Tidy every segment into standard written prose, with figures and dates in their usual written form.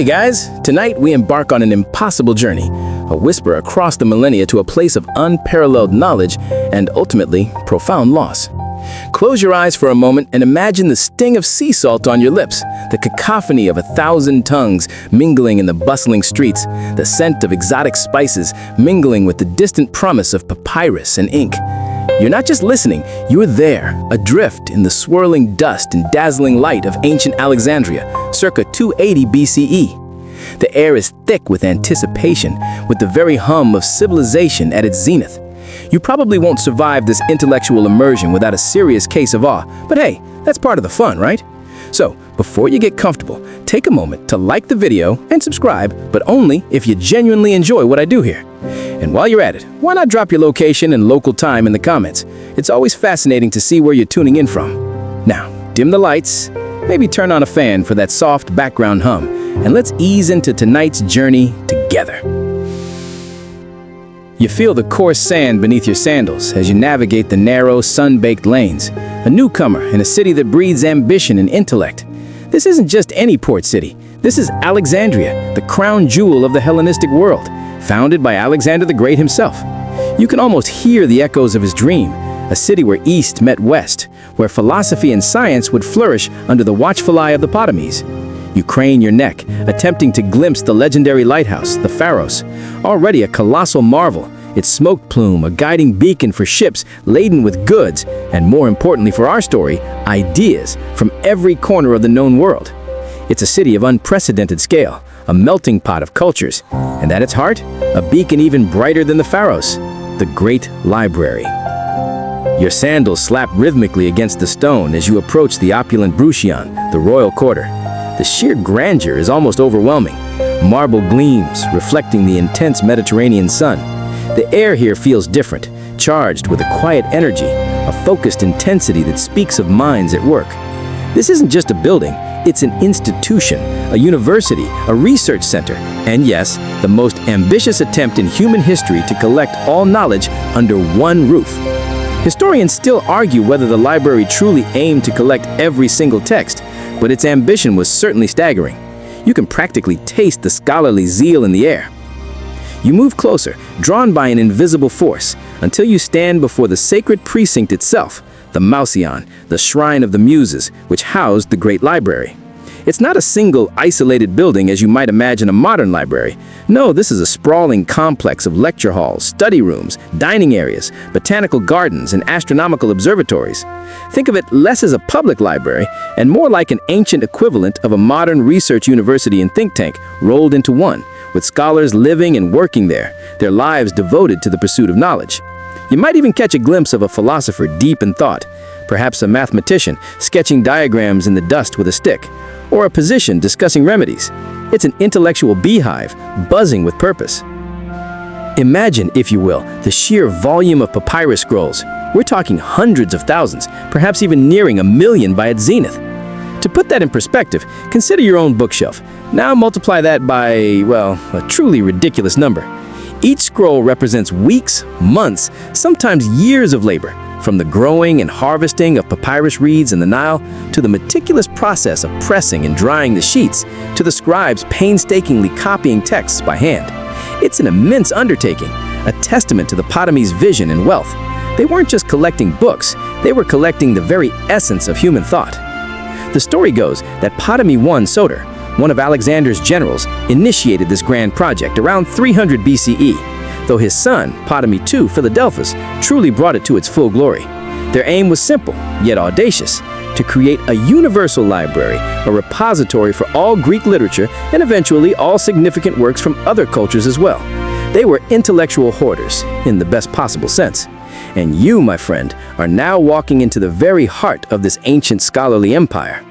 Hey guys, tonight we embark on an impossible journey, a whisper across the millennia to a place of unparalleled knowledge and ultimately profound loss. Close your eyes for a moment and imagine the sting of sea salt on your lips, the cacophony of 1,000 tongues mingling in the bustling streets, the scent of exotic spices mingling with the distant promise of papyrus and ink. You're not just listening, you're there, adrift in the swirling dust and dazzling light of ancient Alexandria, circa 280 BCE. The air is thick with anticipation, with the very hum of civilization at its zenith. You probably won't survive this intellectual immersion without a serious case of awe, but hey, that's part of the fun, right? So, before you get comfortable, take a moment to like the video and subscribe, but only if you genuinely enjoy what I do here. And while you're at it, why not drop your location and local time in the comments? It's always fascinating to see where you're tuning in from. Now, dim the lights, maybe turn on a fan for that soft background hum, and let's ease into tonight's journey together. You feel the coarse sand beneath your sandals as you navigate the narrow, sun-baked lanes, a newcomer in a city that breathes ambition and intellect. This isn't just any port city. This is Alexandria, the crown jewel of the Hellenistic world, founded by Alexander the Great himself. You can almost hear the echoes of his dream, a city where East met West, where philosophy and science would flourish under the watchful eye of the Ptolemies. You crane your neck, attempting to glimpse the legendary lighthouse, the Pharos, already a colossal marvel, its smoke plume a guiding beacon for ships laden with goods, and more importantly for our story, ideas from every corner of the known world. It's a city of unprecedented scale, a melting pot of cultures, and at its heart, a beacon even brighter than the Pharos, the Great Library. Your sandals slap rhythmically against the stone as you approach the opulent Bruchion, the royal quarter. The sheer grandeur is almost overwhelming. Marble gleams, reflecting the intense Mediterranean sun. The air here feels different, charged with a quiet energy, a focused intensity that speaks of minds at work. This isn't just a building, it's an institution, a university, a research center, and yes, the most ambitious attempt in human history to collect all knowledge under one roof. Historians still argue whether the library truly aimed to collect every single text, but its ambition was certainly staggering. You can practically taste the scholarly zeal in the air. You move closer, drawn by an invisible force, until you stand before the sacred precinct itself, the Mausion, the Shrine of the Muses, which housed the Great Library. It's not a single, isolated building as you might imagine a modern library. No, this is a sprawling complex of lecture halls, study rooms, dining areas, botanical gardens, and astronomical observatories. Think of it less as a public library and more like an ancient equivalent of a modern research university and think tank rolled into one, with scholars living and working there, their lives devoted to the pursuit of knowledge. You might even catch a glimpse of a philosopher deep in thought, perhaps a mathematician sketching diagrams in the dust with a stick, or a physician discussing remedies. It's an intellectual beehive, buzzing with purpose. Imagine, if you will, the sheer volume of papyrus scrolls. We're talking hundreds of thousands, perhaps even nearing 1 million by its zenith. To put that in perspective, consider your own bookshelf. Now multiply that by, well, a truly ridiculous number. Each scroll represents weeks, months, sometimes years of labor, from the growing and harvesting of papyrus reeds in the Nile to the meticulous process of pressing and drying the sheets to the scribes painstakingly copying texts by hand. It's an immense undertaking, a testament to the Ptolemies' vision and wealth. They weren't just collecting books, they were collecting the very essence of human thought. The story goes that Ptolemy I Soter, one of Alexander's generals, initiated this grand project around 300 BCE, though his son, Ptolemy II Philadelphus, truly brought it to its full glory. Their aim was simple, yet audacious, to create a universal library, a repository for all Greek literature and eventually all significant works from other cultures as well. They were intellectual hoarders, in the best possible sense. And you, my friend, are now walking into the very heart of this ancient scholarly empire.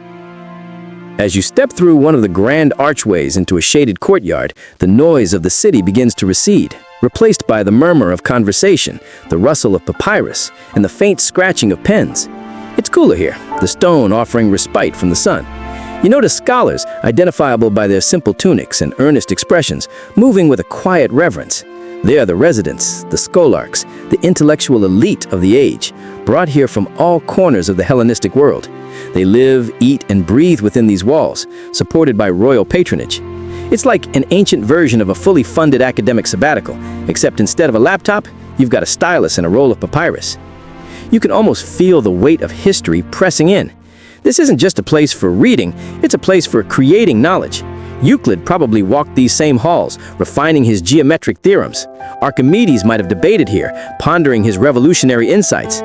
As you step through one of the grand archways into a shaded courtyard, the noise of the city begins to recede, replaced by the murmur of conversation, the rustle of papyrus, and the faint scratching of pens. It's cooler here, the stone offering respite from the sun. You notice scholars, identifiable by their simple tunics and earnest expressions, moving with a quiet reverence. They are the residents, the scholarchs, the intellectual elite of the age, brought here from all corners of the Hellenistic world. They live, eat, and breathe within these walls, supported by royal patronage. It's like an ancient version of a fully funded academic sabbatical, except instead of a laptop, you've got a stylus and a roll of papyrus. You can almost feel the weight of history pressing in. This isn't just a place for reading, it's a place for creating knowledge. Euclid probably walked these same halls, refining his geometric theorems. Archimedes might have debated here, pondering his revolutionary insights.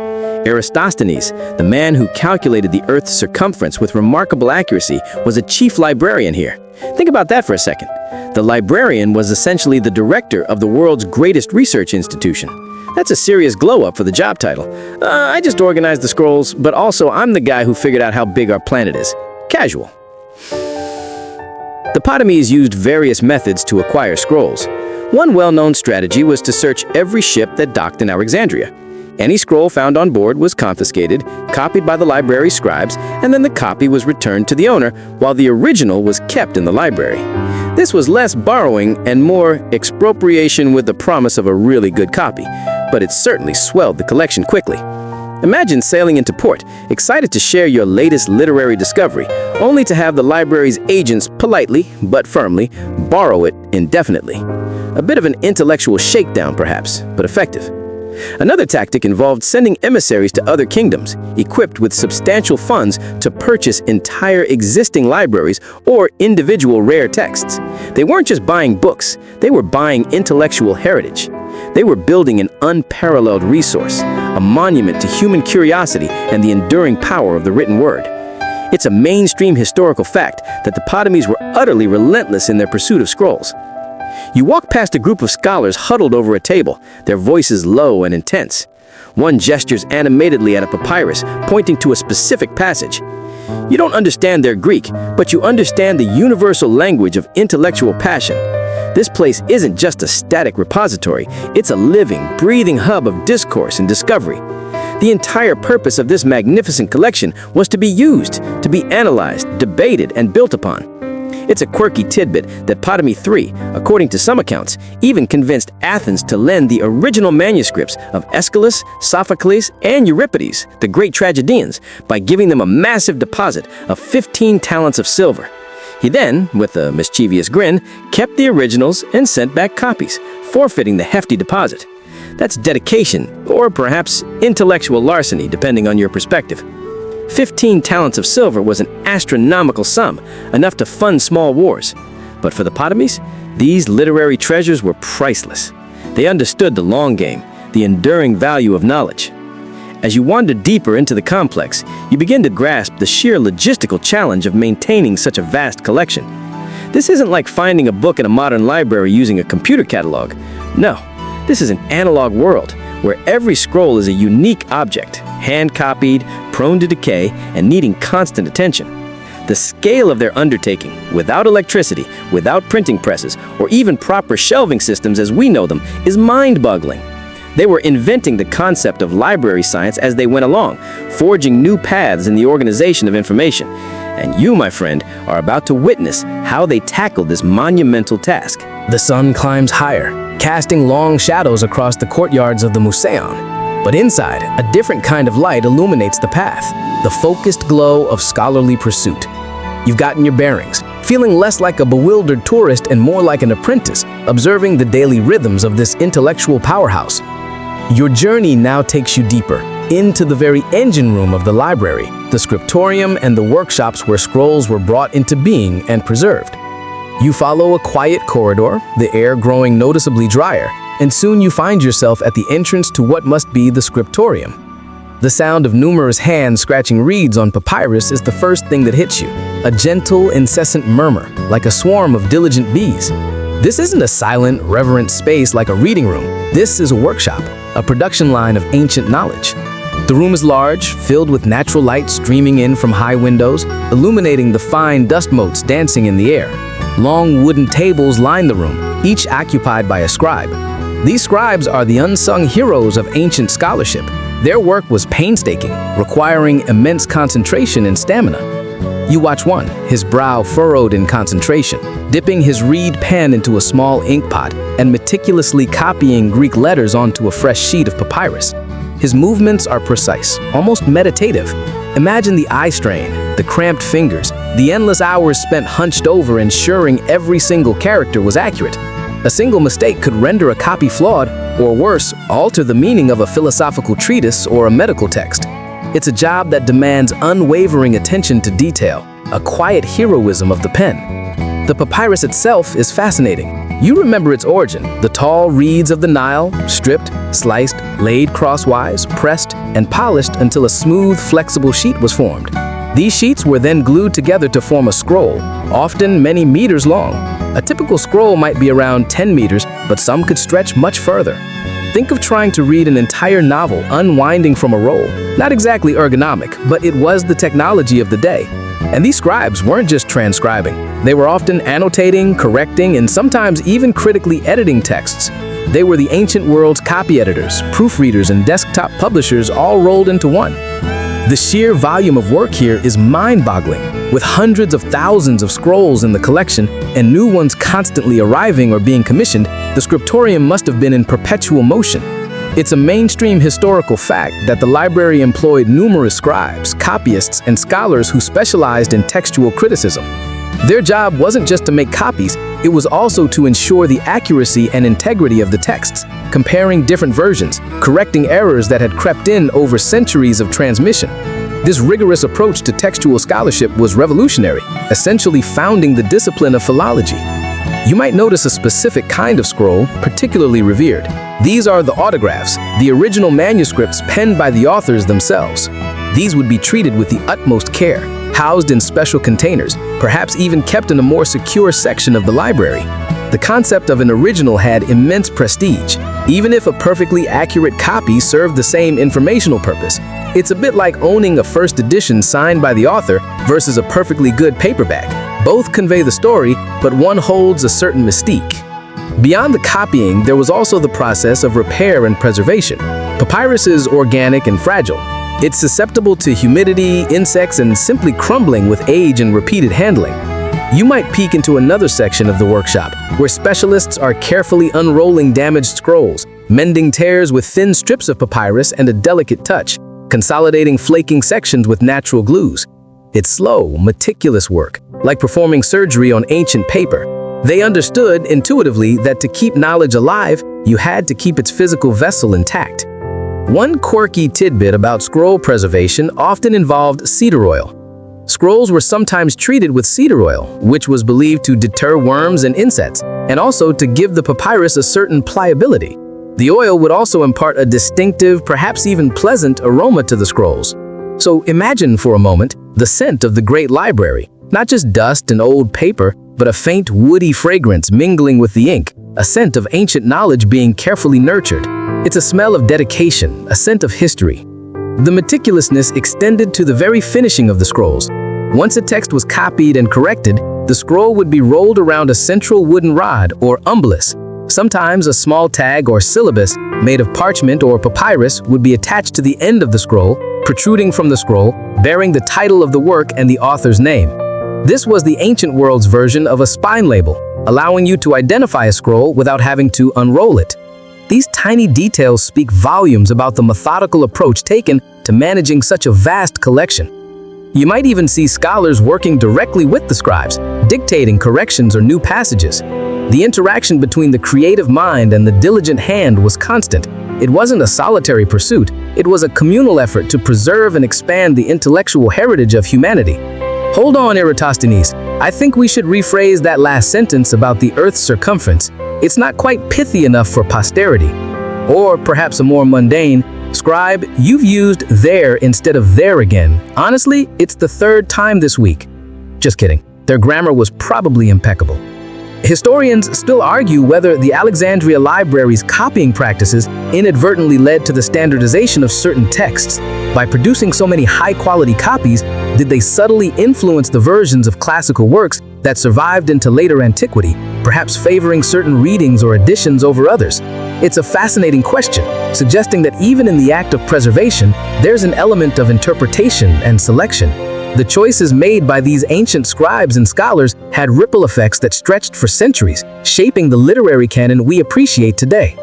Eratosthenes, the man who calculated the Earth's circumference with remarkable accuracy, was a chief librarian here. Think about that for a second. The librarian was essentially the director of the world's greatest research institution. That's a serious glow-up for the job title. I just organized the scrolls, but also I'm the guy who figured out how big our planet is. Casual. The Ptolemies used various methods to acquire scrolls. One well-known strategy was to search every ship that docked in Alexandria. Any scroll found on board was confiscated, copied by the library scribes, and then the copy was returned to the owner, while the original was kept in the library. This was less borrowing and more expropriation with the promise of a really good copy, but it certainly swelled the collection quickly. Imagine sailing into port, excited to share your latest literary discovery, only to have the library's agents politely, but firmly, borrow it indefinitely. A bit of an intellectual shakedown, perhaps, but effective. Another tactic involved sending emissaries to other kingdoms, equipped with substantial funds to purchase entire existing libraries or individual rare texts. They weren't just buying books, they were buying intellectual heritage. They were building an unparalleled resource, a monument to human curiosity and the enduring power of the written word. It's a mainstream historical fact that the Ptolemies were utterly relentless in their pursuit of scrolls. You walk past a group of scholars huddled over a table, their voices low and intense. One gestures animatedly at a papyrus, pointing to a specific passage. You don't understand their Greek, but you understand the universal language of intellectual passion. This place isn't just a static repository, it's a living, breathing hub of discourse and discovery. The entire purpose of this magnificent collection was to be used, to be analyzed, debated, and built upon. It's a quirky tidbit that Ptolemy III, according to some accounts, even convinced Athens to lend the original manuscripts of Aeschylus, Sophocles, and Euripides, the great tragedians, by giving them a massive deposit of 15 talents of silver. He then, with a mischievous grin, kept the originals and sent back copies, forfeiting the hefty deposit. That's dedication, or perhaps intellectual larceny, depending on your perspective. 15 talents of silver was an astronomical sum, enough to fund small wars. But for the Ptolemies, these literary treasures were priceless. They understood the long game, the enduring value of knowledge. As you wander deeper into the complex, you begin to grasp the sheer logistical challenge of maintaining such a vast collection. This isn't like finding a book in a modern library using a computer catalog. No, this is an analog world where every scroll is a unique object, hand-copied, prone to decay, and needing constant attention. The scale of their undertaking, without electricity, without printing presses, or even proper shelving systems as we know them, is mind-boggling. They were inventing the concept of library science as they went along, forging new paths in the organization of information. And you, my friend, are about to witness how they tackled this monumental task. The sun climbs higher, casting long shadows across the courtyards of the Museion. But inside, a different kind of light illuminates the path, the focused glow of scholarly pursuit. You've gotten your bearings, feeling less like a bewildered tourist and more like an apprentice, observing the daily rhythms of this intellectual powerhouse. Your journey now takes you deeper, into the very engine room of the library, the scriptorium and the workshops where scrolls were brought into being and preserved. You follow a quiet corridor, the air growing noticeably drier, and soon you find yourself at the entrance to what must be the scriptorium. The sound of numerous hands scratching reeds on papyrus is the first thing that hits you, a gentle, incessant murmur, like a swarm of diligent bees. This isn't a silent, reverent space like a reading room. This is a workshop, a production line of ancient knowledge. The room is large, filled with natural light streaming in from high windows, illuminating the fine dust motes dancing in the air. Long wooden tables line the room, each occupied by a scribe. These scribes are the unsung heroes of ancient scholarship. Their work was painstaking, requiring immense concentration and stamina. You watch one, his brow furrowed in concentration, dipping his reed pen into a small ink pot and meticulously copying Greek letters onto a fresh sheet of papyrus. His movements are precise, almost meditative. Imagine the eye strain, the cramped fingers, The endless hours spent hunched over ensuring every single character was accurate. A single mistake could render a copy flawed, or worse, alter the meaning of a philosophical treatise or a medical text. It's a job that demands unwavering attention to detail, a quiet heroism of the pen. The papyrus itself is fascinating. You remember its origin, the tall reeds of the Nile, stripped, sliced, laid crosswise, pressed, and polished until a smooth, flexible sheet was formed. These sheets were then glued together to form a scroll, often many meters long. A typical scroll might be around 10 meters, but some could stretch much further. Think of trying to read an entire novel unwinding from a roll. Not exactly ergonomic, but it was the technology of the day. And these scribes weren't just transcribing. They were often annotating, correcting, and sometimes even critically editing texts. They were the ancient world's copy editors, proofreaders, and desktop publishers all rolled into one. The sheer volume of work here is mind-boggling. With hundreds of thousands of scrolls in the collection and new ones constantly arriving or being commissioned, the scriptorium must have been in perpetual motion. It's a mainstream historical fact that the library employed numerous scribes, copyists, and scholars who specialized in textual criticism. Their job wasn't just to make copies, it was also to ensure the accuracy and integrity of the texts, comparing different versions, correcting errors that had crept in over centuries of transmission. This rigorous approach to textual scholarship was revolutionary, essentially founding the discipline of philology. You might notice a specific kind of scroll, particularly revered. These are the autographs, the original manuscripts penned by the authors themselves. These would be treated with the utmost care, housed in special containers, perhaps even kept in a more secure section of the library. The concept of an original had immense prestige, even if a perfectly accurate copy served the same informational purpose. It's a bit like owning a first edition signed by the author versus a perfectly good paperback. Both convey the story, but one holds a certain mystique. Beyond the copying, there was also the process of repair and preservation. Papyrus is organic and fragile. It's susceptible to humidity, insects, and simply crumbling with age and repeated handling. You might peek into another section of the workshop, where specialists are carefully unrolling damaged scrolls, mending tears with thin strips of papyrus and a delicate touch, consolidating flaking sections with natural glues. It's slow, meticulous work, like performing surgery on ancient paper. They understood intuitively that to keep knowledge alive, you had to keep its physical vessel intact. One quirky tidbit about scroll preservation often involved cedar oil. Scrolls were sometimes treated with cedar oil, which was believed to deter worms and insects, and also to give the papyrus a certain pliability. The oil would also impart a distinctive, perhaps even pleasant aroma to the scrolls. So imagine for a moment the scent of the great library, not just dust and old paper, but a faint woody fragrance mingling with the ink, a scent of ancient knowledge being carefully nurtured. It's a smell of dedication, a scent of history. The meticulousness extended to the very finishing of the scrolls. Once a text was copied and corrected, the scroll would be rolled around a central wooden rod or umbellus. Sometimes a small tag or syllabus made of parchment or papyrus would be attached to the end of the scroll, protruding from the scroll, bearing the title of the work and the author's name. This was the ancient world's version of a spine label, allowing you to identify a scroll without having to unroll it. These tiny details speak volumes about the methodical approach taken to managing such a vast collection. You might even see scholars working directly with the scribes, dictating corrections or new passages. The interaction between the creative mind and the diligent hand was constant. It wasn't a solitary pursuit, it was a communal effort to preserve and expand the intellectual heritage of humanity. Hold on, Eratosthenes. I think we should rephrase that last sentence about the Earth's circumference. It's not quite pithy enough for posterity. Or perhaps a more mundane, scribe, you've used there instead of there again. Honestly, it's the third time this week. Just kidding. Their grammar was probably impeccable. Historians still argue whether the Alexandria Library's copying practices inadvertently led to the standardization of certain texts. By producing so many high-quality copies, did they subtly influence the versions of classical works that survived into later antiquity, perhaps favoring certain readings or editions over others? It's a fascinating question, suggesting that even in the act of preservation, there's an element of interpretation and selection. The choices made by these ancient scribes and scholars had ripple effects that stretched for centuries, shaping the literary canon we appreciate today.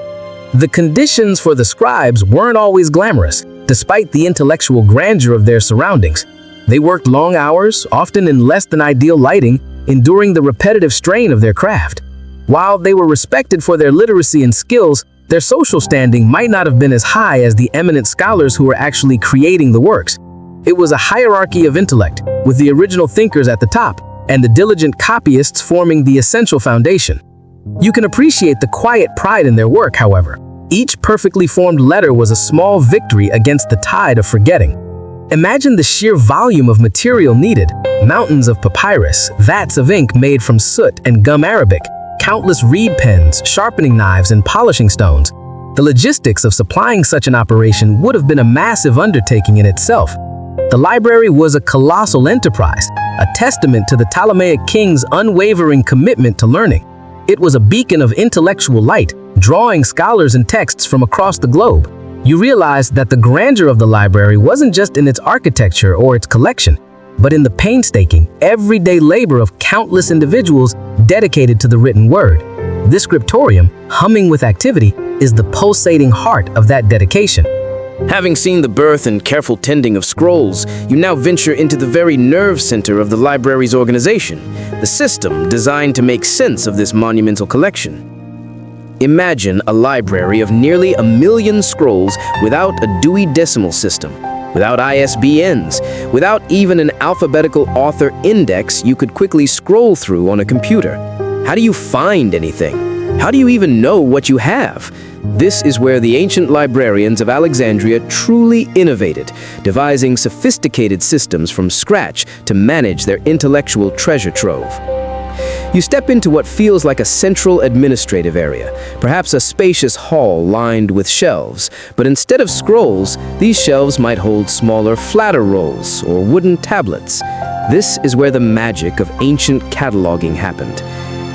The conditions for the scribes weren't always glamorous, despite the intellectual grandeur of their surroundings. They worked long hours, often in less than ideal lighting, enduring the repetitive strain of their craft. While they were respected for their literacy and skills, their social standing might not have been as high as the eminent scholars who were actually creating the works. It was a hierarchy of intellect, with the original thinkers at the top, and the diligent copyists forming the essential foundation. You can appreciate the quiet pride in their work, however. Each perfectly formed letter was a small victory against the tide of forgetting. Imagine the sheer volume of material needed: mountains of papyrus, vats of ink made from soot and gum arabic, countless reed pens, sharpening knives, and polishing stones. The logistics of supplying such an operation would have been a massive undertaking in itself. The library was a colossal enterprise, a testament to the Ptolemaic king's unwavering commitment to learning. It was a beacon of intellectual light, drawing scholars and texts from across the globe. You realize that the grandeur of the library wasn't just in its architecture or its collection, but in the painstaking, everyday labor of countless individuals dedicated to the written word. This scriptorium, humming with activity, is the pulsating heart of that dedication. Having seen the birth and careful tending of scrolls, you now venture into the very nerve center of the library's organization, the system designed to make sense of this monumental collection. Imagine a library of nearly 1 million scrolls without a Dewey Decimal System, without ISBNs, without even an alphabetical author index you could quickly scroll through on a computer. How do you find anything? How do you even know what you have? This is where the ancient librarians of Alexandria truly innovated, devising sophisticated systems from scratch to manage their intellectual treasure trove. You step into what feels like a central administrative area, perhaps a spacious hall lined with shelves, but instead of scrolls, these shelves might hold smaller, flatter rolls or wooden tablets. This is where the magic of ancient cataloging happened.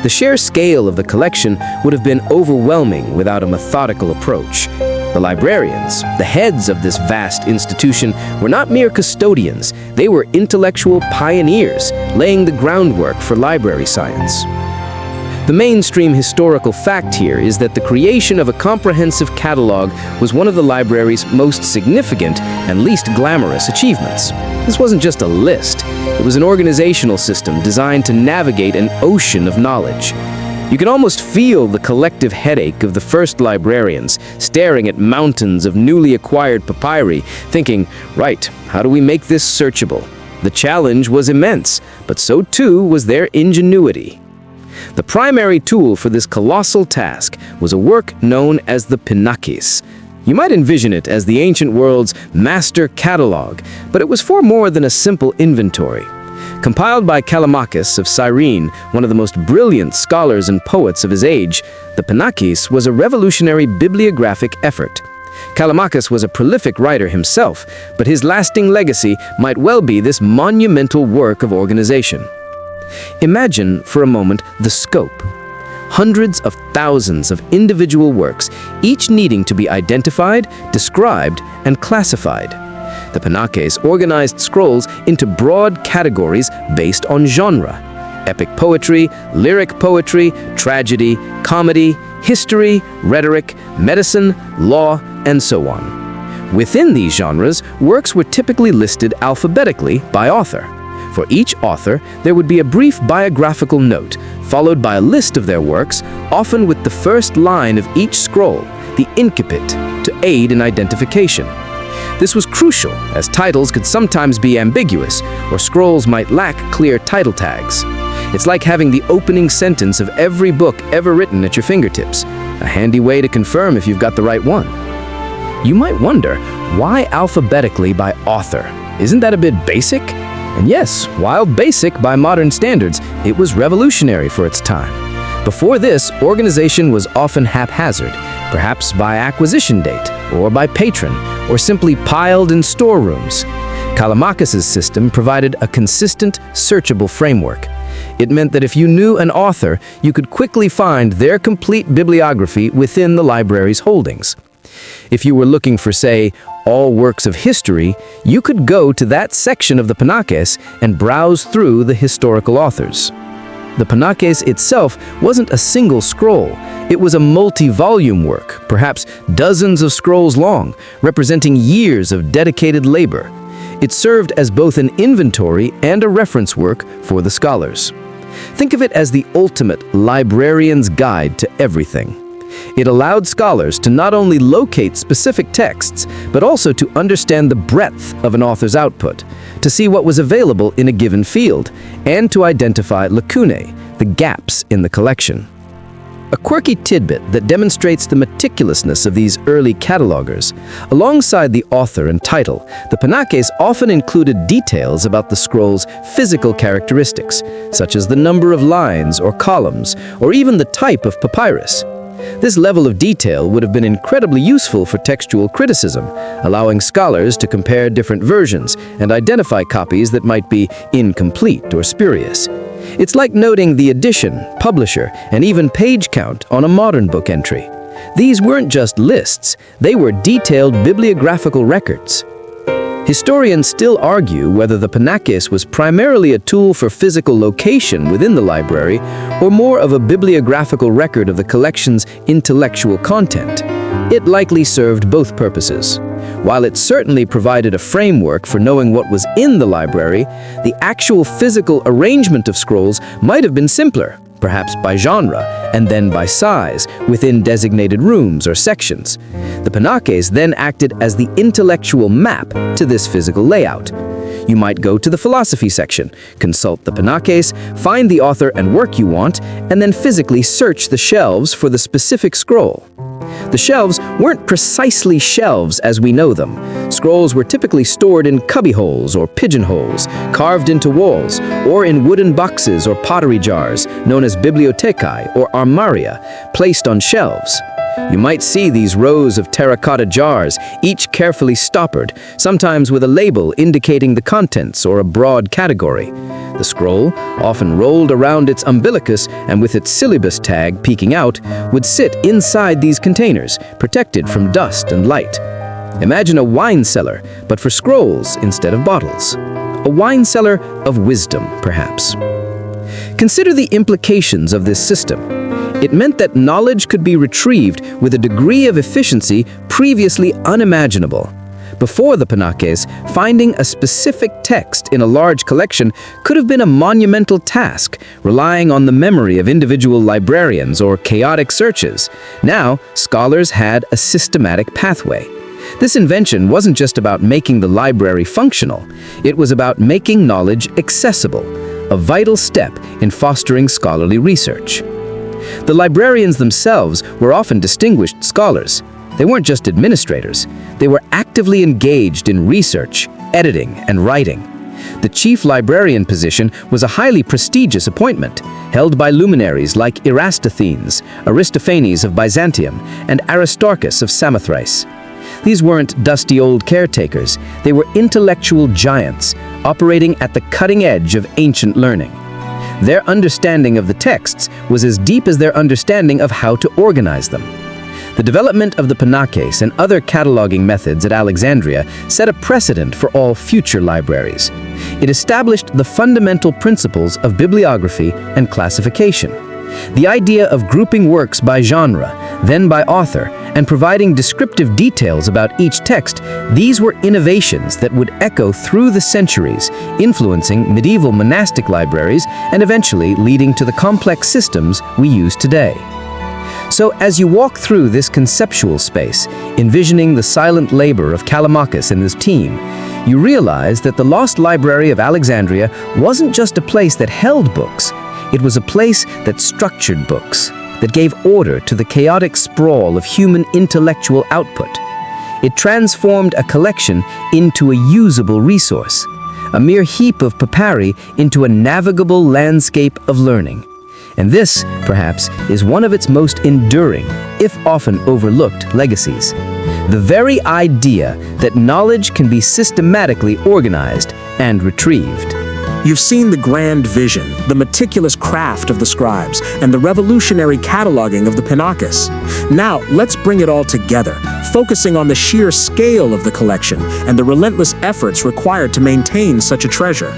The sheer scale of the collection would have been overwhelming without a methodical approach. The librarians, the heads of this vast institution, were not mere custodians. They were intellectual pioneers, laying the groundwork for library science. The mainstream historical fact here is that the creation of a comprehensive catalog was one of the library's most significant and least glamorous achievements. This wasn't just a list. It was an organizational system designed to navigate an ocean of knowledge. You can almost feel the collective headache of the first librarians, staring at mountains of newly acquired papyri, thinking, right, how do we make this searchable? The challenge was immense, but so too was their ingenuity. The primary tool for this colossal task was a work known as the Pinakes. You might envision it as the ancient world's master catalog, but it was far more than a simple inventory. Compiled by Callimachus of Cyrene, one of the most brilliant scholars and poets of his age, the Pinakes was a revolutionary bibliographic effort. Callimachus was a prolific writer himself, but his lasting legacy might well be this monumental work of organization. Imagine for a moment the scope. Hundreds of thousands of individual works, each needing to be identified, described, and classified. The Pinakes organized scrolls into broad categories based on genre: epic poetry, lyric poetry, tragedy, comedy, history, rhetoric, medicine, law, and so on. Within these genres, works were typically listed alphabetically by author. For each author, there would be a brief biographical note, followed by a list of their works, often with the first line of each scroll, the incipit, to aid in identification. This was crucial, as titles could sometimes be ambiguous, or scrolls might lack clear title tags. It's like having the opening sentence of every book ever written at your fingertips, a handy way to confirm if you've got the right one. You might wonder, why alphabetically by author? Isn't that a bit basic? And yes, while basic by modern standards, it was revolutionary for its time. Before this, organization was often haphazard, perhaps by acquisition date, or by patron, or simply piled in storerooms. Callimachus's system provided a consistent, searchable framework. It meant that if you knew an author, you could quickly find their complete bibliography within the library's holdings. If you were looking for, say, all works of history, you could go to that section of the Pinakes and browse through the historical authors. The Pinakes itself wasn't a single scroll. It was a multi-volume work, perhaps dozens of scrolls long, representing years of dedicated labor. It served as both an inventory and a reference work for the scholars. Think of it as the ultimate librarian's guide to everything. It allowed scholars to not only locate specific texts, but also to understand the breadth of an author's output, to see what was available in a given field, and to identify lacunae, the gaps in the collection. A quirky tidbit that demonstrates the meticulousness of these early catalogers. Alongside the author and title, the Pinakes often included details about the scroll's physical characteristics, such as the number of lines or columns, or even the type of papyrus. This level of detail would have been incredibly useful for textual criticism, allowing scholars to compare different versions and identify copies that might be incomplete or spurious. It's like noting the edition, publisher, and even page count on a modern book entry. These weren't just lists, they were detailed bibliographical records. Historians still argue whether the Pinakes was primarily a tool for physical location within the library or more of a bibliographical record of the collection's intellectual content. It likely served both purposes. While it certainly provided a framework for knowing what was in the library, the actual physical arrangement of scrolls might have been simpler, perhaps by genre, and then by size, within designated rooms or sections. The Pinakes then acted as the intellectual map to this physical layout. You might go to the philosophy section, consult the Pinakes, find the author and work you want, and then physically search the shelves for the specific scroll. The shelves weren't precisely shelves as we know them. Scrolls were typically stored in cubbyholes or pigeonholes, carved into walls, or in wooden boxes or pottery jars, known as bibliothecae or armaria, placed on shelves. You might see these rows of terracotta jars, each carefully stoppered, sometimes with a label indicating the contents or a broad category. The scroll, often rolled around its umbilicus and with its syllabus tag peeking out, would sit inside these containers, protected from dust and light. Imagine a wine cellar, but for scrolls instead of bottles. A wine cellar of wisdom, perhaps. Consider the implications of this system. It meant that knowledge could be retrieved with a degree of efficiency previously unimaginable. Before the Pinakes, finding a specific text in a large collection could have been a monumental task, relying on the memory of individual librarians or chaotic searches. Now, scholars had a systematic pathway. This invention wasn't just about making the library functional, it was about making knowledge accessible, a vital step in fostering scholarly research. The librarians themselves were often distinguished scholars. They weren't just administrators. They were actively engaged in research, editing, and writing. The chief librarian position was a highly prestigious appointment, held by luminaries like Eratosthenes, Aristophanes of Byzantium, and Aristarchus of Samothrace. These weren't dusty old caretakers. They were intellectual giants, operating at the cutting edge of ancient learning. Their understanding of the texts was as deep as their understanding of how to organize them. The development of the Pinakes and other cataloging methods at Alexandria set a precedent for all future libraries. It established the fundamental principles of bibliography and classification. The idea of grouping works by genre, then by author, and providing descriptive details about each text, these were innovations that would echo through the centuries, influencing medieval monastic libraries and eventually leading to the complex systems we use today. So as you walk through this conceptual space, envisioning the silent labor of Callimachus and his team, you realize that the lost Library of Alexandria wasn't just a place that held books, it was a place that structured books, that gave order to the chaotic sprawl of human intellectual output. It transformed a collection into a usable resource, a mere heap of papyri into a navigable landscape of learning. And this, perhaps, is one of its most enduring, if often overlooked, legacies. The very idea that knowledge can be systematically organized and retrieved. You've seen the grand vision, the meticulous craft of the scribes, and the revolutionary cataloging of the Pinakes. Now, let's bring it all together, focusing on the sheer scale of the collection and the relentless efforts required to maintain such a treasure.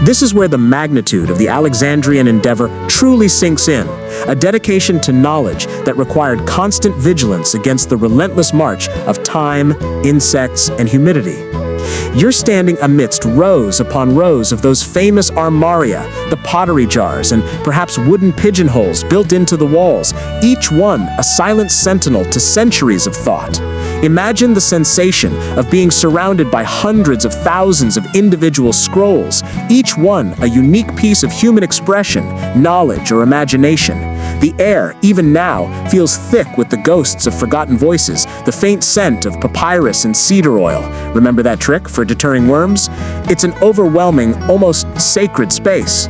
This is where the magnitude of the Alexandrian endeavor truly sinks in, a dedication to knowledge that required constant vigilance against the relentless march of time, insects, and humidity. You're standing amidst rows upon rows of those famous armaria, the pottery jars, and perhaps wooden pigeonholes built into the walls, each one a silent sentinel to centuries of thought. Imagine the sensation of being surrounded by hundreds of thousands of individual scrolls, each one a unique piece of human expression, knowledge, or imagination. The air, even now, feels thick with the ghosts of forgotten voices, the faint scent of papyrus and cedar oil. Remember that trick for deterring worms? It's an overwhelming, almost sacred space.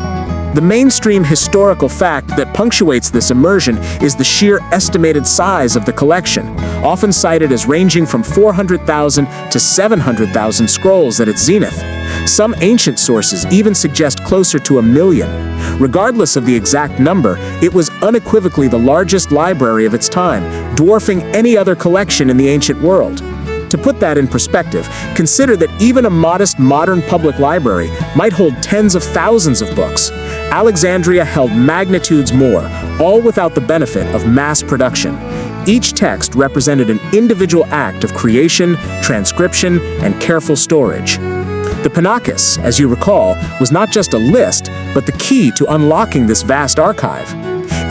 The mainstream historical fact that punctuates this immersion is the sheer estimated size of the collection, often cited as ranging from 400,000 to 700,000 scrolls at its zenith. Some ancient sources even suggest closer to 1 million. Regardless of the exact number, it was unequivocally the largest library of its time, dwarfing any other collection in the ancient world. To put that in perspective, consider that even a modest modern public library might hold tens of thousands of books. Alexandria held magnitudes more, all without the benefit of mass production. Each text represented an individual act of creation, transcription, and careful storage. The Pinakes, as you recall, was not just a list, but the key to unlocking this vast archive.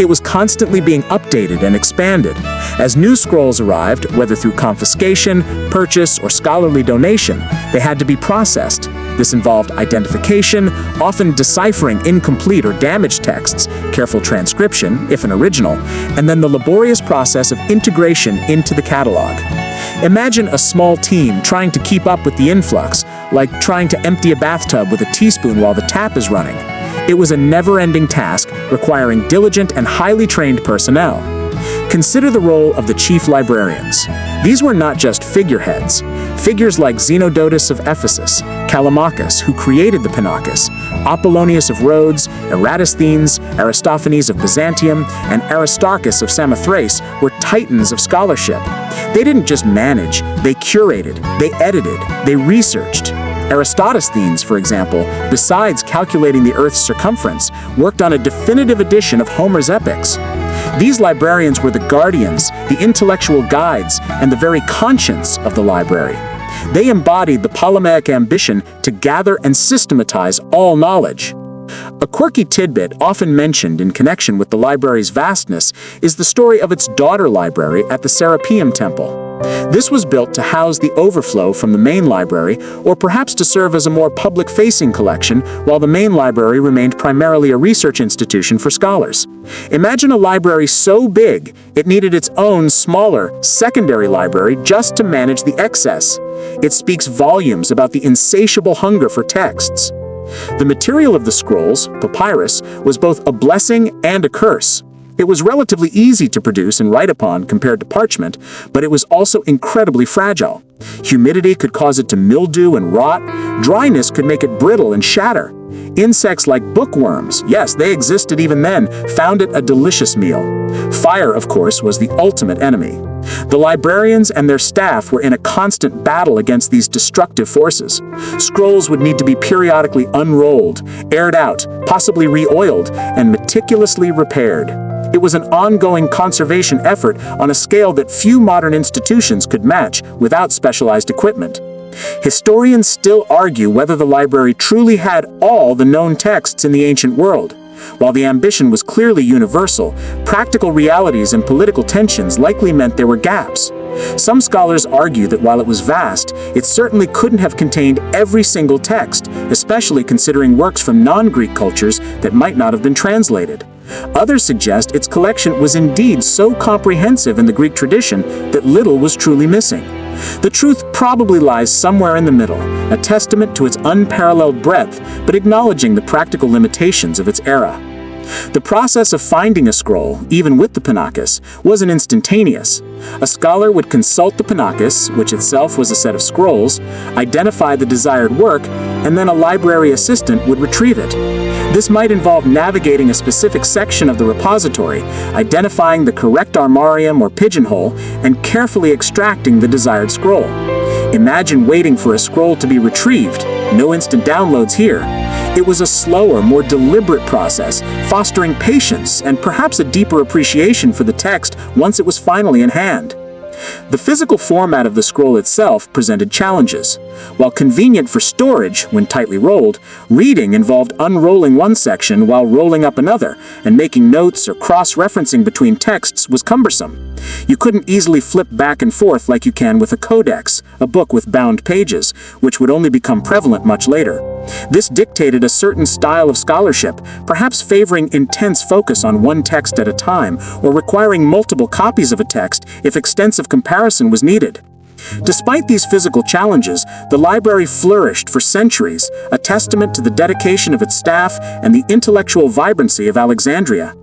It was constantly being updated and expanded. As new scrolls arrived, whether through confiscation, purchase, or scholarly donation, they had to be processed. This involved identification, often deciphering incomplete or damaged texts, careful transcription, if an original, and then the laborious process of integration into the catalog. Imagine a small team trying to keep up with the influx, like trying to empty a bathtub with a teaspoon while the tap is running. It was a never-ending task, requiring diligent and highly trained personnel. Consider the role of the chief librarians. These were not just figureheads. Figures like Zenodotus of Ephesus, Callimachus, who created the Pinakes, Apollonius of Rhodes, Eratosthenes, Aristophanes of Byzantium, and Aristarchus of Samothrace were titans of scholarship. They didn't just manage, they curated, they edited, they researched. Aristophanes, for example, besides calculating the Earth's circumference, worked on a definitive edition of Homer's epics. These librarians were the guardians, the intellectual guides, and the very conscience of the library. They embodied the Ptolemaic ambition to gather and systematize all knowledge. A quirky tidbit often mentioned in connection with the library's vastness is the story of its daughter library at the Serapeum Temple. This was built to house the overflow from the main library, or perhaps to serve as a more public-facing collection, while the main library remained primarily a research institution for scholars. Imagine a library so big, it needed its own, smaller, secondary library just to manage the excess. It speaks volumes about the insatiable hunger for texts. The material of the scrolls, papyrus, was both a blessing and a curse. It was relatively easy to produce and write upon compared to parchment, but it was also incredibly fragile. Humidity could cause it to mildew and rot. Dryness could make it brittle and shatter. Insects like bookworms, yes, they existed even then, found it a delicious meal. Fire, of course, was the ultimate enemy. The librarians and their staff were in a constant battle against these destructive forces. Scrolls would need to be periodically unrolled, aired out, possibly re-oiled, and meticulously repaired. It was an ongoing conservation effort on a scale that few modern institutions could match without specialized equipment. Historians still argue whether the library truly had all the known texts in the ancient world. While the ambition was clearly universal, practical realities and political tensions likely meant there were gaps. Some scholars argue that while it was vast, it certainly couldn't have contained every single text, especially considering works from non-Greek cultures that might not have been translated. Others suggest its collection was indeed so comprehensive in the Greek tradition that little was truly missing. The truth probably lies somewhere in the middle, a testament to its unparalleled breadth, but acknowledging the practical limitations of its era. The process of finding a scroll, even with the Pinakes, wasn't instantaneous. A scholar would consult the Pinakes, which itself was a set of scrolls, identify the desired work, and then a library assistant would retrieve it. This might involve navigating a specific section of the repository, identifying the correct armarium or pigeonhole, and carefully extracting the desired scroll. Imagine waiting for a scroll to be retrieved. No instant downloads here. It was a slower, more deliberate process, fostering patience and perhaps a deeper appreciation for the text once it was finally in hand. The physical format of the scroll itself presented challenges. While convenient for storage when tightly rolled, reading involved unrolling one section while rolling up another, and making notes or cross-referencing between texts was cumbersome. You couldn't easily flip back and forth like you can with a codex, a book with bound pages, which would only become prevalent much later. This dictated a certain style of scholarship, perhaps favoring intense focus on one text at a time, or requiring multiple copies of a text if extensive comparison was needed. Despite these physical challenges, the library flourished for centuries, a testament to the dedication of its staff and the intellectual vibrancy of Alexandria.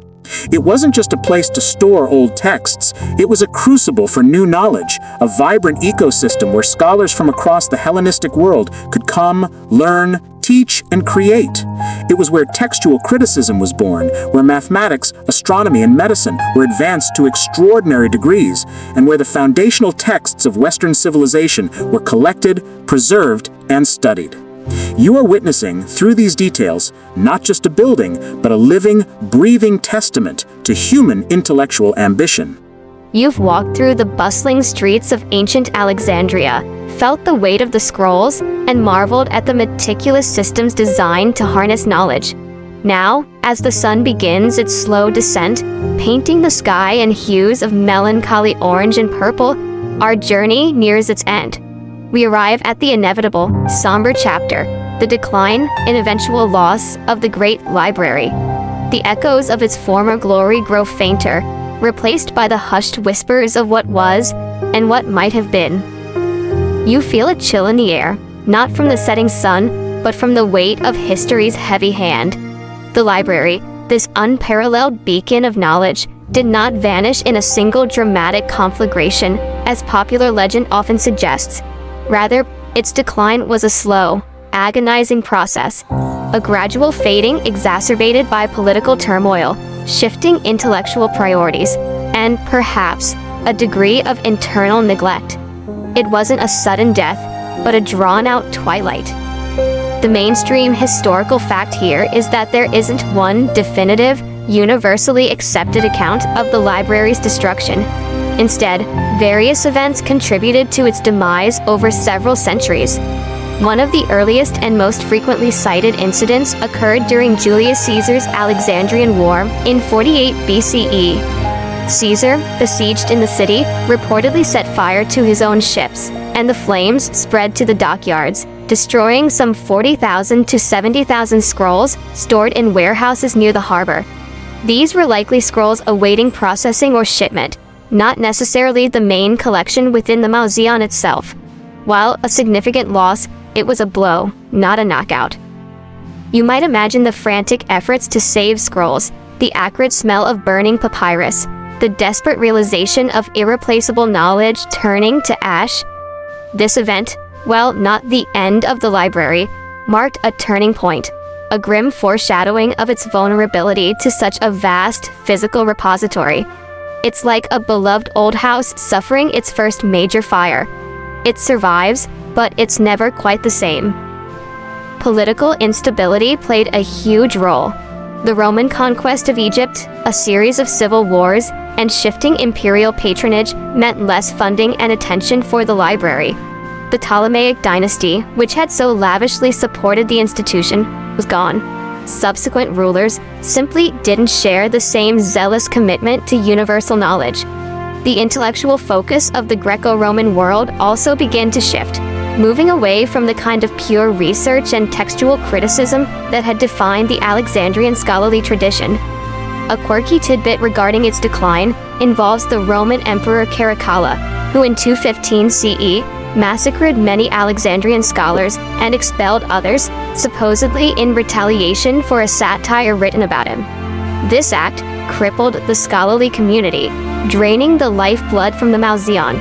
It wasn't just a place to store old texts, it was a crucible for new knowledge, a vibrant ecosystem where scholars from across the Hellenistic world could come, learn, teach, and create. It was where textual criticism was born, where mathematics, astronomy, and medicine were advanced to extraordinary degrees, and where the foundational texts of Western civilization were collected, preserved, and studied. You are witnessing, through these details, not just a building, but a living, breathing testament to human intellectual ambition. You've walked through the bustling streets of ancient Alexandria, felt the weight of the scrolls, and marveled at the meticulous systems designed to harness knowledge. Now, as the sun begins its slow descent, painting the sky in hues of melancholy orange and purple, our journey nears its end. We arrive at the inevitable, somber chapter, the decline and eventual loss of the great library. The echoes of its former glory grow fainter, replaced by the hushed whispers of what was and what might have been. You feel a chill in the air, not from the setting sun, but from the weight of history's heavy hand. The library, this unparalleled beacon of knowledge, did not vanish in a single dramatic conflagration, as popular legend often suggests. Rather, its decline was a slow, agonizing process, a gradual fading exacerbated by political turmoil, shifting intellectual priorities, and perhaps a degree of internal neglect. It wasn't a sudden death, but a drawn-out twilight. The mainstream historical fact here is that there isn't one definitive, universally accepted account of the library's destruction. Instead, various events contributed to its demise over several centuries. One of the earliest and most frequently cited incidents occurred during Julius Caesar's Alexandrian War in 48 BCE. Caesar, besieged in the city, reportedly set fire to his own ships, and the flames spread to the dockyards, destroying some 40,000 to 70,000 scrolls stored in warehouses near the harbor. These were likely scrolls awaiting processing or shipment, not necessarily the main collection within the Mausoleum itself. While a significant loss, it was a blow, not a knockout. You might imagine the frantic efforts to save scrolls, the acrid smell of burning papyrus, the desperate realization of irreplaceable knowledge turning to ash. This event, while not the end of the library, marked a turning point, a grim foreshadowing of its vulnerability to such a vast physical repository. It's like a beloved old house suffering its first major fire. It survives, but it's never quite the same. Political instability played a huge role. The Roman conquest of Egypt, a series of civil wars, and shifting imperial patronage meant less funding and attention for the library. The Ptolemaic dynasty, which had so lavishly supported the institution, was gone. Subsequent rulers simply didn't share the same zealous commitment to universal knowledge. The intellectual focus of the Greco-Roman world also began to shift, moving away from the kind of pure research and textual criticism that had defined the Alexandrian scholarly tradition. A quirky tidbit regarding its decline involves the Roman Emperor Caracalla, who in 215 CE massacred many Alexandrian scholars and expelled others, supposedly in retaliation for a satire written about him. This act crippled the scholarly community, draining the lifeblood from the Mausoleum.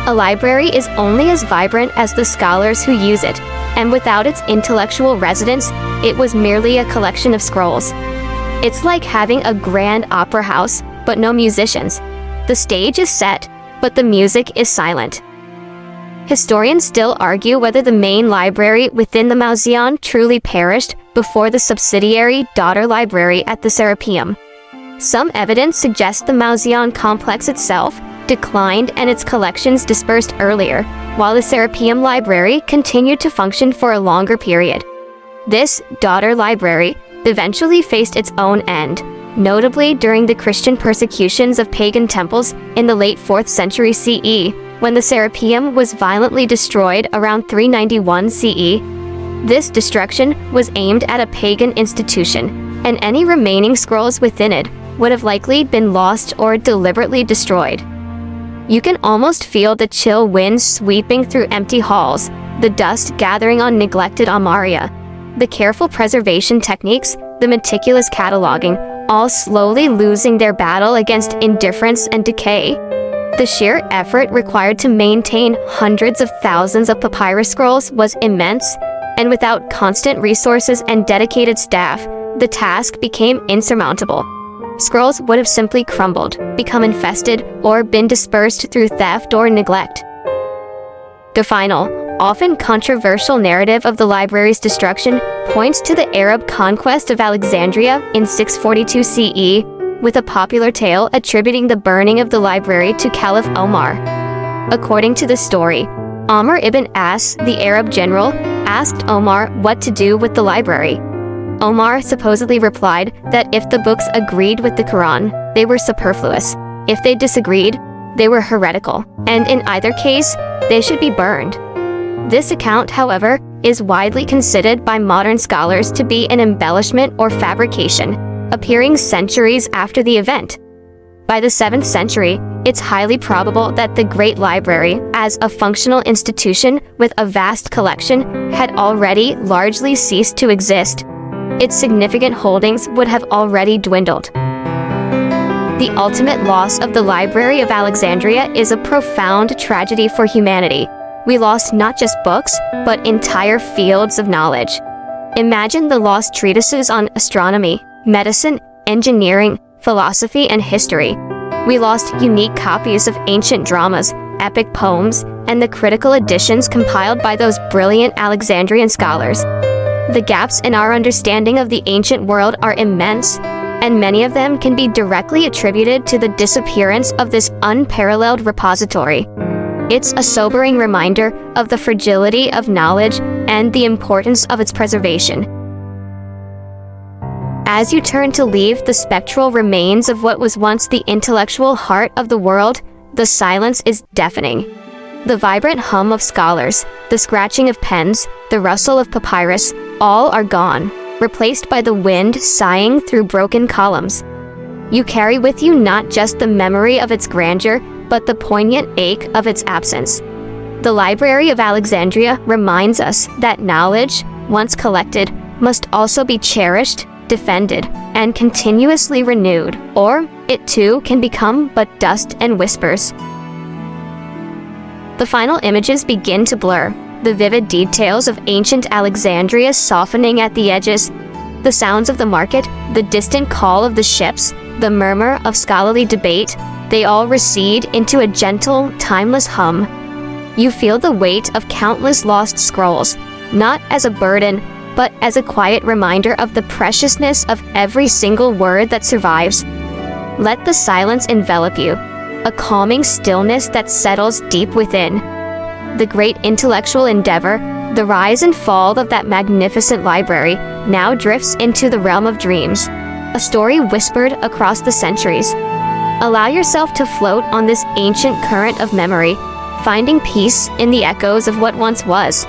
A library is only as vibrant as the scholars who use it, and without its intellectual residents, it was merely a collection of scrolls. It's like having a grand opera house, but no musicians. The stage is set, but the music is silent. Historians still argue whether the main library within the Mausoleum truly perished before the subsidiary daughter library at the Serapeum. Some evidence suggests the Mausoleum complex itself, declined and its collections dispersed earlier, while the Serapeum Library continued to function for a longer period. This daughter library eventually faced its own end, notably during the Christian persecutions of pagan temples in the late 4th century CE, when the Serapeum was violently destroyed around 391 CE. This destruction was aimed at a pagan institution, and any remaining scrolls within it would have likely been lost or deliberately destroyed. You can almost feel the chill wind sweeping through empty halls, the dust gathering on neglected armaria, the careful preservation techniques, the meticulous cataloging, all slowly losing their battle against indifference and decay. The sheer effort required to maintain hundreds of thousands of papyrus scrolls was immense, and without constant resources and dedicated staff, the task became insurmountable. Scrolls would have simply crumbled, become infested, or been dispersed through theft or neglect. The final, often controversial narrative of the library's destruction points to the Arab conquest of Alexandria in 642 CE, with a popular tale attributing the burning of the library to Caliph Omar. According to the story, Amr ibn As, the Arab general, asked Omar what to do with the library. Omar supposedly replied that if the books agreed with the Quran, they were superfluous. If they disagreed, they were heretical, and in either case, they should be burned. This account, however, is widely considered by modern scholars to be an embellishment or fabrication, appearing centuries after the event. By the 7th century, it's highly probable that the Great Library, as a functional institution with a vast collection, had already largely ceased to exist. Its significant holdings would have already dwindled. The ultimate loss of the Library of Alexandria is a profound tragedy for humanity. We lost not just books, but entire fields of knowledge. Imagine the lost treatises on astronomy, medicine, engineering, philosophy, and history. We lost unique copies of ancient dramas, epic poems, and the critical editions compiled by those brilliant Alexandrian scholars. The gaps in our understanding of the ancient world are immense, and many of them can be directly attributed to the disappearance of this unparalleled repository. It's a sobering reminder of the fragility of knowledge and the importance of its preservation. As you turn to leave the spectral remains of what was once the intellectual heart of the world, the silence is deafening. The vibrant hum of scholars, the scratching of pens, the rustle of papyrus, all are gone, replaced by the wind sighing through broken columns. You carry with you not just the memory of its grandeur, but the poignant ache of its absence. The Library of Alexandria reminds us that knowledge, once collected, must also be cherished, defended, and continuously renewed, or it too can become but dust and whispers. The final images begin to blur, the vivid details of ancient Alexandria softening at the edges. The sounds of the market, the distant call of the ships, the murmur of scholarly debate, they all recede into a gentle, timeless hum. You feel the weight of countless lost scrolls, not as a burden, but as a quiet reminder of the preciousness of every single word that survives. Let the silence envelop you, a calming stillness that settles deep within. The great intellectual endeavor, the rise and fall of that magnificent library, now drifts into the realm of dreams, a story whispered across the centuries. Allow yourself to float on this ancient current of memory, finding peace in the echoes of what once was.